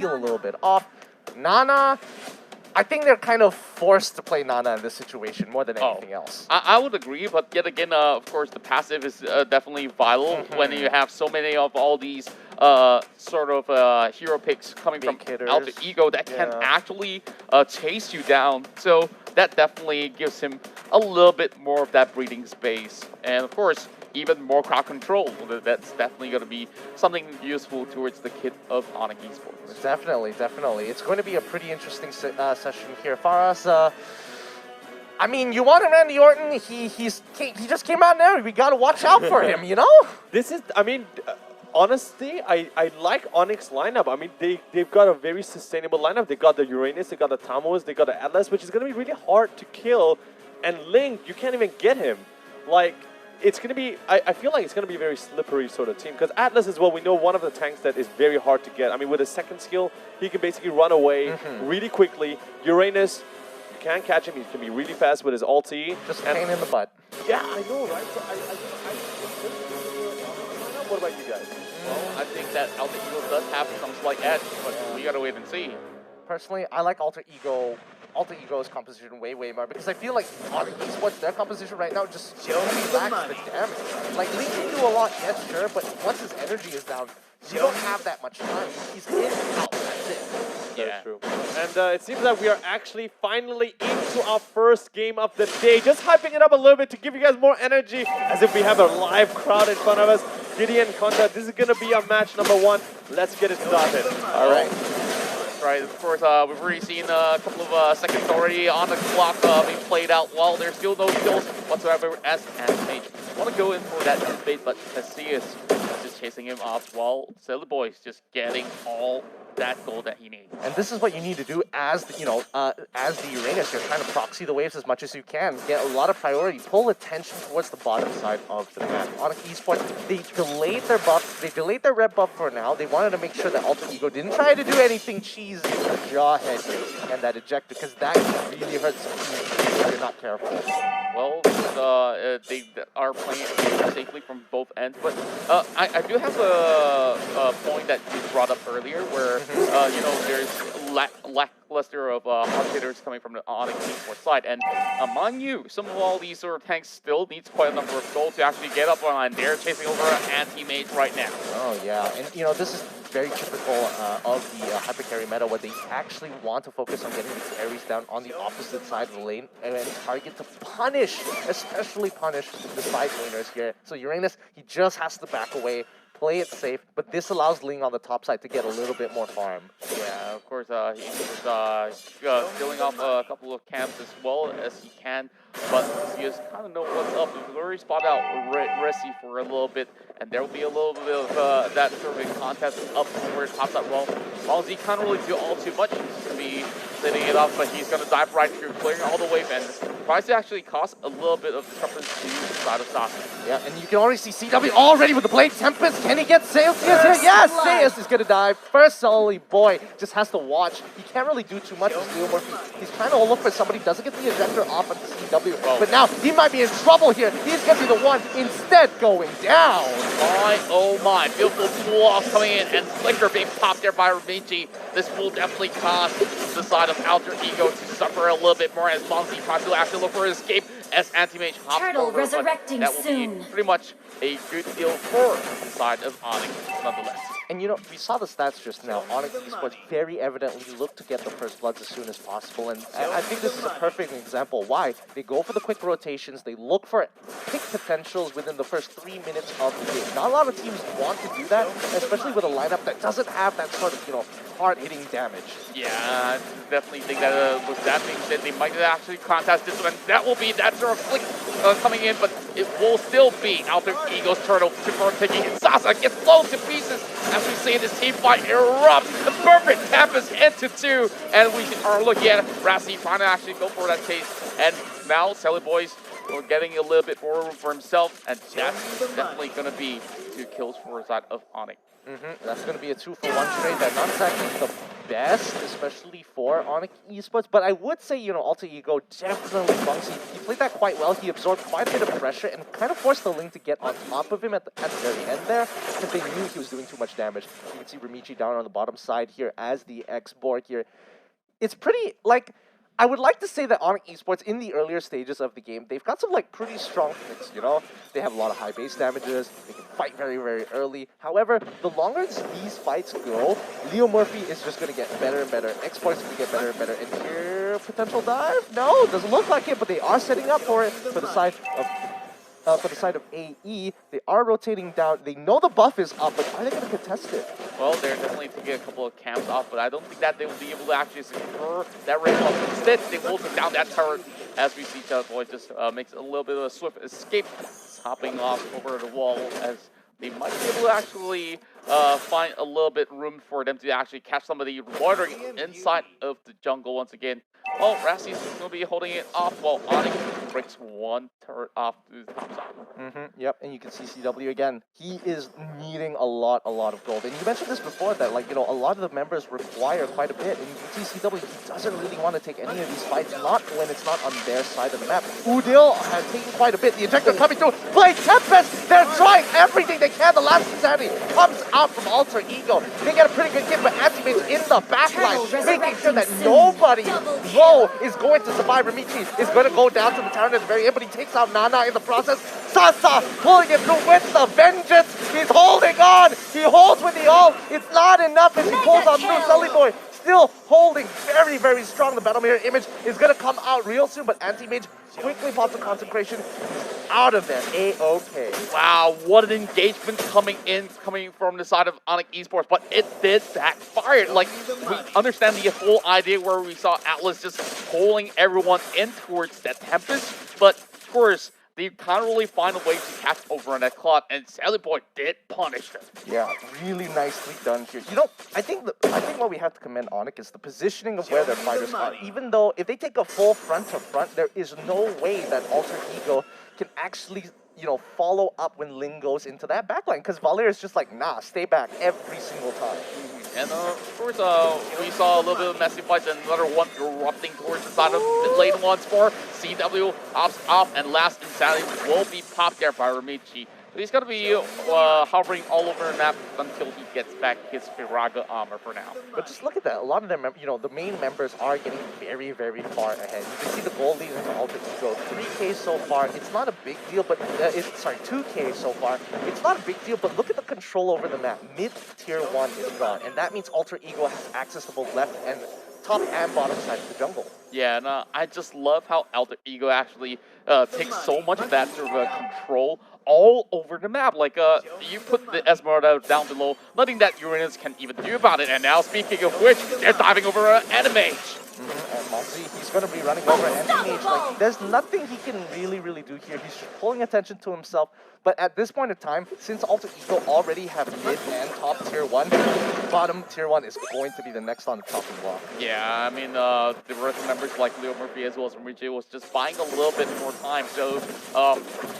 feel a little bit off. Nana, I think they're kind of forced to play Nana in this situation more than anything else. I would agree, but yet again, of course, the passive is definitely vital when you have so many of all these sort of hero picks coming Big from hitters. Alter Ego that can actually chase you down. So that definitely gives him a little bit more of that breathing space. And of course, even more crowd control. That's definitely going to be something useful towards the kit of ONIC Esports. Definitely, definitely. It's going to be a pretty interesting session here. Faraz, I mean, you want Randy Orton, he just came out now. We got to watch out for him, you know? This is, I mean, honestly, I like ONIC's lineup. I mean, they've got a very sustainable lineup. They got the Uranus, they got the Tamos, they got the Atlas, which is going to be really hard to kill. And Link, you can't even get him. Like, it's going to be, I feel like it's going to be a very slippery sort of team. Because Atlas as well, we know one of the tanks that is very hard to get. I mean, with his second skill, he can basically run away really quickly. Uranus, you can't catch him. He can be really fast with his ulti. Just a pain in the butt. Yeah, I know, right? So what about you guys? Well, I think that Alter Ego does have some slight edge, but we got to wait and see. Personally, I like Alter Ego's composition way more because I feel like ONIC Esports, their composition right now just really lacks the damage. Like, Lee can do a lot, yes, sure, but once his energy is down, you don't have that much time. He's in, out, that's it. Yeah. True. And it seems that we are actually finally into our first game of the day. Just hyping it up a little bit to give you guys more energy as if we have a live crowd in front of us. Gideon Conta, this is going to be our match number 1. Let's get it started. All right. Right, of course, we've already seen a couple of seconds already on the clock being played out. While there's still no kills whatsoever as Mage want to go in for that bait, but Casillas is just chasing him off while Silly Boy's just getting all that gold that he needs. And this is what you need to do as the, as the Uranus. You're trying to proxy the waves as much as you can. Get a lot of priority. Pull attention towards the bottom side of the map. ONIC Esports, they delayed their buff. They delayed their red buff for now. They wanted to make sure that Alter Ego didn't try to do anything cheesy, jawhead and that ejector, because that really hurts if you're not careful. Well, they are playing it safely from both ends, but I do have a point that you brought up earlier where, there's lackluster of hard hitters coming from the ONIC Esports side, and among you, some of all these sort of tanks still needs quite a number of gold to actually get up on, and they're chasing over an anti-mage right now. Oh yeah, and this is very typical of the hypercarry meta, where they actually want to focus on getting the carries down on the opposite side of the lane and target to punish, especially punish the side laners here. So Uranus, he just has to back away, play it safe, but this allows Ling on the top side to get a little bit more farm. Yeah, of course, he's killing off a couple of camps as well as he can, but he just kind of know what's up. He's already spotted out Resi for a little bit, and there will be a little bit of that sort of a contest up where top side. Well, he can't really do all too much. He's going to be setting it up, but he's going to dive right through, clearing all the wave, and tries to actually cause a little bit of disruption to the side of Sasha. Yeah, and you can already see CW already with the Blade Tempest. Can he get Sales here? Yes, Sales is going to die. First Sully Boy just has to watch. He can't really do too much with Steelmorphy. He's trying to look for somebody, doesn't get the ejector off of the CW. Oh. But now he might be in trouble here. He's going to be the one instead going down. Oh my, beautiful pull-offs coming in, and Flicker being popped there by Ramichi. This will definitely cause the side of Alter Ego to suffer a little bit more as Monzi tries to actually look for his escape as Anti-Mage hops Turtle over, resurrecting that will soon. be pretty much a good deal for the side of ONIC nonetheless. And we saw the stats just now. ONIC Esports very evidently look to get the first bloods as soon as possible, and I think this is a perfect example. Why? They go for the quick rotations, they look for pick potentials within the first 3 minutes of the game. Not a lot of teams want to do that, especially with a lineup that doesn't have that sort of, hard-hitting damage. Yeah, I definitely think that with that being said, they might actually contest this one. That will be that sort of flick coming in, but it will still be Alter Ego's turtle before taking it. Sasa gets blown to pieces as we see this team fight erupt. The perfect Tempest into 2, and we are looking at Rassi trying to actually go for that chase. And now Sally Boys are getting a little bit more room for himself, and that's definitely going to be 2 kills for the side of ONIC. That's going to be a 2-for-1 trade. That's not exactly the best, especially for ONIC Esports. But I would say, you know, Alter Ego definitely bunks. He played that quite well. He absorbed quite a bit of pressure and kind of forced the Ling to get on top of him at the very end there, because they knew he was doing too much damage. You can see Ramichi down on the bottom side here as the X-Borg here. It's pretty, like, I would like to say that ONIC Esports, in the earlier stages of the game, they've got some, like, pretty strong picks, you know? They have a lot of high base damages, they can fight very, very early. However, the longer these fights go, Leo Murphy is just going to get better and better. X-Borg's going to get better and better. And here, potential dive? No, doesn't look like it, but they are setting up for it for the side of... for the side of AE, they are rotating down. They know the buff is up, but are they going to contest it? Well, they're definitely taking a couple of camps off, but I don't think that they will be able to actually secure that range buff. Instead, they will take down that turret as we see Boy just makes a little bit of a swift escape, hopping off over the wall as they might be able to actually find a little bit room for them to actually catch somebody loitering inside of the jungle once again. Oh, Rassi's going to be holding it off while ONIC breaks one turret off to the top side. Yep, and you can see CW again. He is needing a lot of gold. And you mentioned this before that, like, you know, a lot of the members require quite a bit. And you can see CW, he doesn't really want to take any of these fights, not when it's not on their side of the map. Udil has taken quite a bit. The ejector coming through. Play Tempest! They're trying everything they can. The last insanity comes out from Alter Ego. They get a pretty good kick, but Anti-Mage in the backline, making sure that nobody low is going to survive. Ramichi is going to go down to the town at the very end, but he takes out Nana in the process. Sasa pulling it through with the vengeance. He's holding on. He holds with the ult. It's not enough as he pulls on through. Sully Boy still holding very strong. The battle mirror image is going to come out real soon, but Anti-Mage quickly pops the consecration. Out of there, A-OK. Wow, what an engagement coming from the side of ONIC Esports, but it did backfire. Like, we understand the whole idea where we saw Atlas just pulling everyone in towards that Tempest, but of course, they can't really find a way to catch over on that clock, and Sally Boy did punish them. Yeah, really nicely done here. You know, I think what we have to commend ONIC is the positioning of where their fighters are. Even though if they take a full front to front, there is no way that Alter Ego can actually, you know, follow up when Ling goes into that backline, because Valir is just like, nah, stay back every single time. And of course, we saw a little bit of messy fights and another one erupting towards the side of mid lane once more. CW hops off, and last insanity will be popped there by Ramichi. But he's going to be hovering all over the map until he gets back his Firaga armor for now. But just look at that. A lot of them, you know, the main members are getting very far ahead. You can see the goal leaders to Alter Ego. 3K so far. It's not a big deal, but sorry, 2K so far. It's not a big deal, but look at the control over the map. Mid tier 1 is gone, and that means Alter Ego has access to both left and top and bottom side of the jungle. Yeah, and I just love how Alter Ego actually takes so much of that sort of control all over the map. Like, you put the Esmeralda down below, nothing that Uranus can even do about it. And now, speaking of which, they're diving over Anti-Mage. And Moxie, he's going to be running over Anti-Mage. Like, there's nothing he can really do here. He's just pulling attention to himself. But at this point in time, since Alter Ego already have mid and top tier 1, bottom tier 1 is going to be the next on the chopping block. Yeah, I mean, the rest members like Leo Murphy as well as Enrique was just buying a little bit more time. So,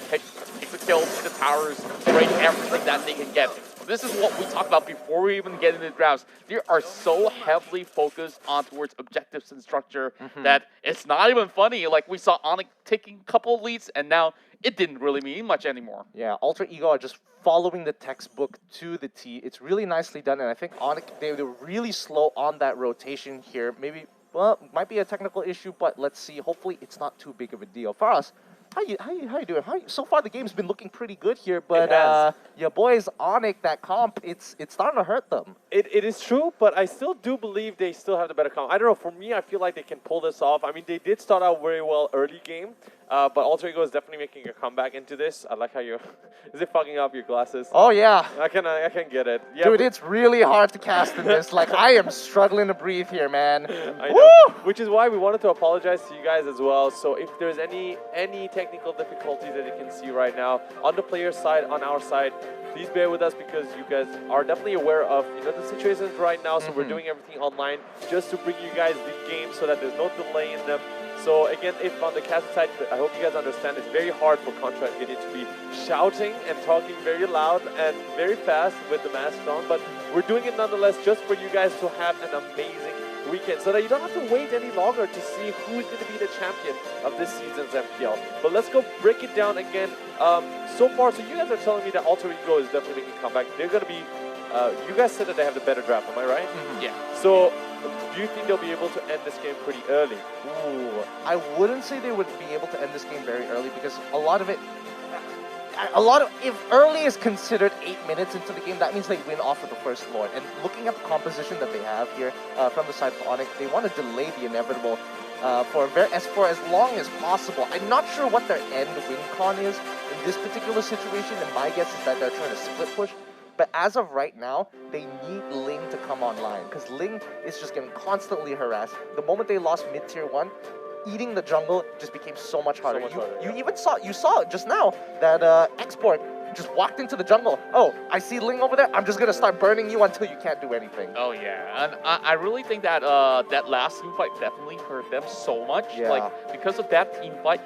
take the kills, the towers, break everything that they can get. This is what we talked about before we even get into the drafts. They are so heavily focused on towards objectives and structure that it's not even funny. Like, we saw ONIC taking a couple of leads, and now it didn't really mean much anymore. Yeah, Alter Ego are just following the textbook to the T. It's really nicely done, and I think ONIC, they were really slow on that rotation here. Maybe, well, might be a technical issue, but let's see. Hopefully, it's not too big of a deal. For us, how you doing? So far, the game's been looking pretty good here, but your boys ONIC, that comp, it's starting to hurt them. It is true, but I still do believe they still have the better comp. I don't know, for me, I feel like they can pull this off. I mean, they did start out very well early game, but Alter Ego is definitely making a comeback into this. I like how you... Is it fogging up your glasses? Oh, yeah. I can get it. Yeah, dude, it's really hard to cast in this. Like, I am struggling to breathe here, man. I know. Which is why we wanted to apologize to you guys as well. So if there's any technical difficulties that you can see right now, on the player side, on our side, please bear with us because you guys are definitely aware of the situations right now. So we're doing everything online just to bring you guys the game so that there's no delay in them. So again, if on the Kazakhstan side, I hope you guys understand, it's very hard for Contra and Vinny to be shouting and talking very loud and very fast with the mask on, but we're doing it nonetheless just for you guys to have an amazing weekend so that you don't have to wait any longer to see who's going to be the champion of this season's MPL. But let's go break it down again. So far, so you guys are telling me that Alter Ego is definitely making a comeback. They're going to be, you guys said that they have the better draft, am I right? Mm-hmm. Yeah. So do you think they'll be able to end this game pretty early? Ooh, I wouldn't say they would be able to end this game very early because a lot of, if early is considered 8 minutes into the game, that means they win off of the first Lord. And looking at the composition that they have here from the side of ONIC, they want to delay the inevitable for as long as possible. I'm not sure what their end win con is in this particular situation, and my guess is that they're trying to split push. But as of right now, they need Ling to come online because Ling is just getting constantly harassed. The moment they lost mid-tier 1, eating the jungle just became so much harder. You saw it just now that Export just walked into the jungle. Oh, I see Ling over there. I'm just gonna start burning you until you can't do anything. Oh yeah, and I really think that that last team fight definitely hurt them so much. Yeah. Like because of that team fight,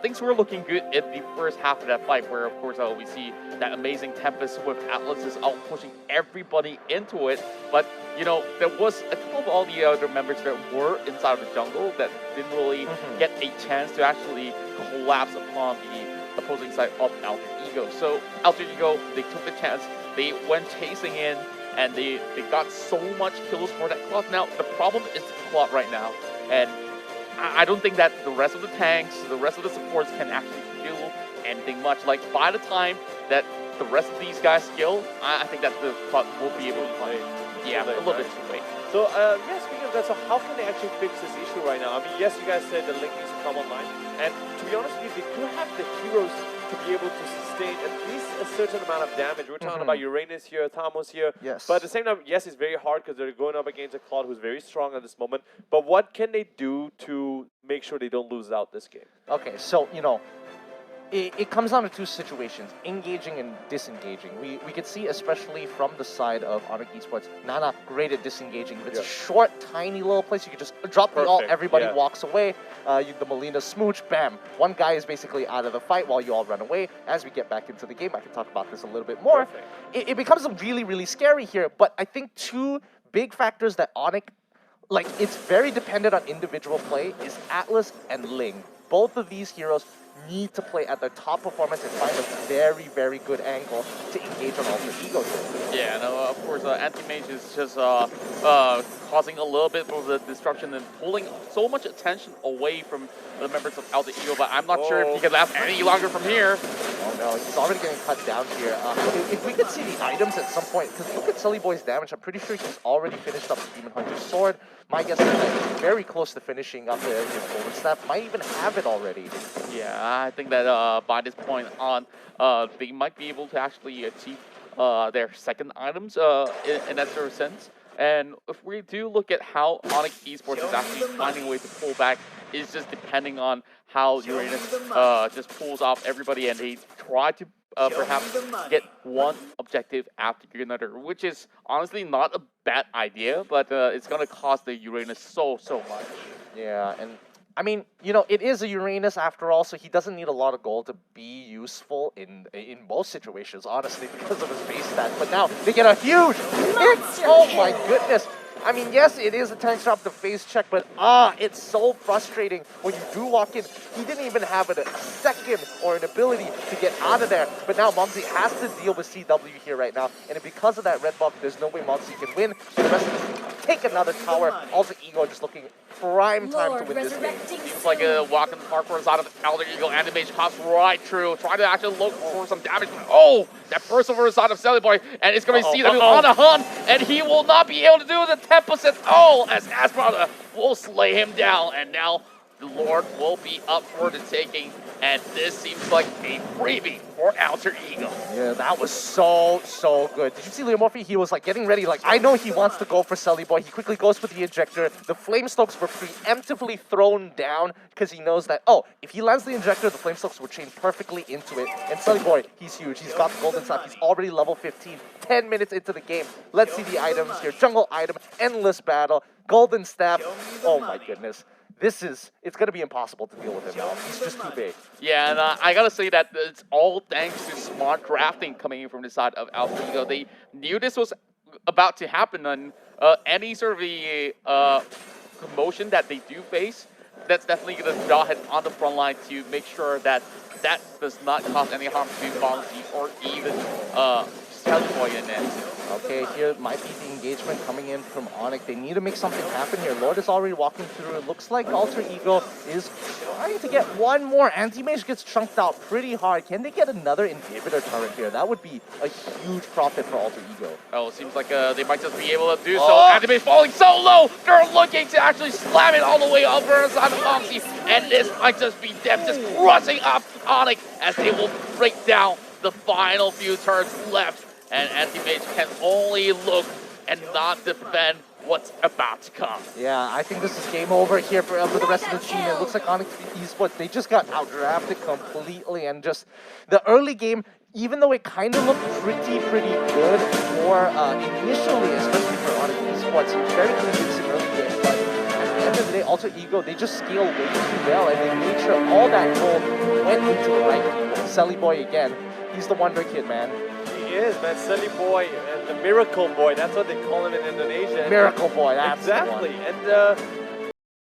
things were looking good in the first half of that fight, where of course we see that amazing Tempest with Atlas is out pushing everybody into it. But you know, there was a couple of all the other members that were inside of the jungle that didn't really get a chance to actually collapse upon the opposing side of Alter Ego. So Alter Ego, they took the chance, they went chasing in, and they got so much kills for that Cloth. Now, the problem is the Cloth right now, and I don't think that the rest of the tanks, the rest of the supports can actually do anything much. Like, by the time that the rest of these guys skill, I think that the Cloth will be able to play. Yeah, a little bit too late. So, yeah, speaking of that, so how can they actually fix this issue right now? I mean, yes, you guys said the Link needs to come online, and to be honest with you, they do have the heroes to be able to sustain at least a certain amount of damage. We're talking about Uranus here, Thamos here, yes. But at the same time, yes, it's very hard because they're going up against a Claude who's very strong at this moment. But what can they do to make sure they don't lose out this game? Okay, so, you know, it comes down to two situations, engaging and disengaging. We could see, especially from the side of ONIC Esports, Nana great at disengaging. It's a short, tiny little place. You can just drop the ult, everybody walks away. The Molina smooch, bam. One guy is basically out of the fight while you all run away. As we get back into the game, I can talk about this a little bit more. It becomes really, really scary here, but I think two big factors that ONIC, like, it's very dependent on individual play, is Atlas and Ling. Both of these heroes need to play at their top performance and find a very, very good angle to engage on Alter Ego. Yeah, no, of course, Anti-Mage is just causing a little bit of the disruption and pulling so much attention away from the members of Alter Ego, but I'm not sure if he can last any longer from here. Oh no, he's already getting cut down here. If we could see the items at some point, because look at Sully Boy's damage, I'm pretty sure he's already finished up the Demon Hunter's sword. My guess is that he's very close to finishing up his Golden Staff, might even have it already. Yeah, I think that by this point on, they might be able to actually achieve their second items in that sort of sense. And if we do look at how ONIC Esports is actually finding a way to pull back, it's just depending on how Uranus just pulls off everybody, and they try to perhaps get one objective after another, which is honestly not a bad idea, but it's going to cost the Uranus so much. Yeah, and I mean, you know, it is a Uranus after all, so he doesn't need a lot of gold to be useful in most situations, honestly, because of his base stat. But now they get a huge hit! Oh my goodness! I mean, yes, it is a tank drop to face check, but it's so frustrating when you do walk in. He didn't even have a second or an ability to get out of there. But now Mumsy has to deal with CW here right now. And because of that red buff, there's no way Mumsy can win. So the rest of the team take another tower. Alter Ego just looking prime time to win this game. Seems like a walk in the park for side of Alter Ego. Animation hops right through, trying to actually look for some damage. Oh, that burst over the side of Sally Boy, and it's going to be CW on a hunt, and he will not be able to do the 10% at all, as Asperada will slay him down, and now the Lord will be up for the taking, and this seems like a freebie for Alter Ego. Yeah, that was so good. Did you see Leomorphy? He was like getting ready, like, I know he wants to go for Sully Boy. He quickly goes for the injector. The Flame Stokes were preemptively thrown down because he knows that, oh, if he lands the injector, the Flame Stokes will chain perfectly into it. And Sully Boy, he's huge. He's got the Golden Staff. He's already level 15, 10 minutes into the game. Let's see the items here. Jungle item, endless battle, Golden Staff. Oh my goodness. it's going to be impossible to deal with him now. He's just too big. Yeah, and I gotta say that it's all thanks to smart drafting coming in from the side of Alpha Ego. They knew this was about to happen, and any sort of the commotion that they do face, that's definitely going to draw it on the front line to make sure that that does not cause any harm to Bonzi or even Shellyboy in it. Okay, here might be the engagement coming in from ONIC. They need to make something happen here. Lord is already walking through. It looks like Alter Ego is trying to get one more. Anti-Mage gets chunked out pretty hard. Can they get another inhibitor turret here? That would be a huge profit for Alter Ego. Oh, it seems like they might just be able to do so. Anti-Mage falling so low. They're looking to actually slam it all the way over on the side of Bonzi. And this might just be them just crushing up ONIC as they will break down the final few turns left. And Anti-Mage can only look and not defend what's about to come. Yeah, I think this is game over here for the rest of the team. It looks like ONIC Esports, they just got outdrafted completely, and just the early game, even though it kind of looked pretty good for initially, especially for ONIC Esports, very convincing early game, but at the end of the day, Alter Ego, they just scaled way too well, and they made sure all that gold went into the right people. Selly Boy again, he's the wonder kid, man. He is, man. Selly Boy, and the Miracle Boy. That's what they call him in Indonesia. Miracle Boy, that's exactly. the one. And